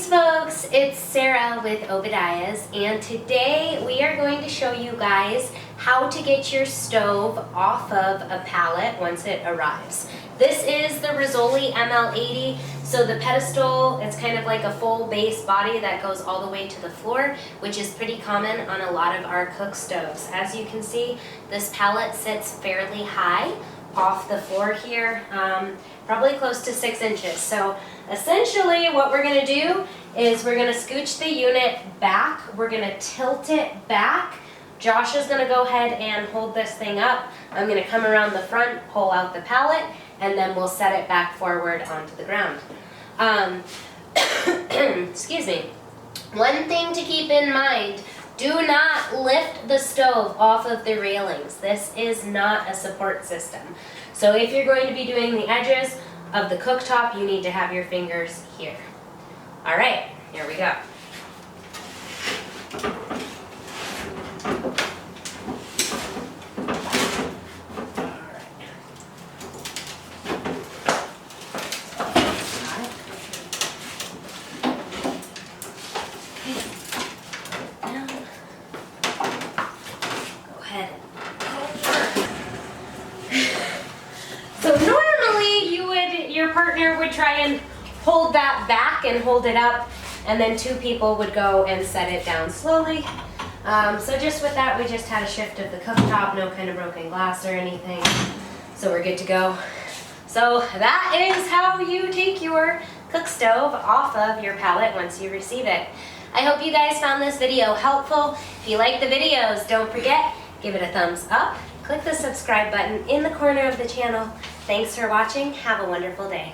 Greetings folks, it's Sarah with Obadiah's, and today we are going to show you guys how to get your stove off of a pallet once it arrives. This is the Rizzoli ML80, so the pedestal, it's kind of like a full base body that goes all the way to the floor, which is pretty common on a lot of our cook stoves. As you can see, this pallet sits fairly high off the floor here, probably close to 6 inches. So essentially what we're going to do is we're going to scooch the unit back, we're going to tilt it back. Josh is going to go ahead and hold this thing up. I'm going to come around the front, pull out the pallet, and then we'll set it back forward onto the ground. Excuse me. One thing to keep in mind, do not lift the stove off of the railings. This is not a support system. So if you're going to be doing the edges of the cooktop, you need to have your fingers here. All right, here we go. So normally your partner would try and hold that back and hold it up, and then two people would go and set it down slowly. So just with that, we just had a shift of the cooktop, no kind of broken glass or anything. So we're good to go. So that is how you take your cook stove off of your pallet once you receive it. I hope you guys found this video helpful. If you like the videos, don't forget, give it a thumbs up. Click the subscribe button in the corner of the channel. Thanks for watching. Have a wonderful day.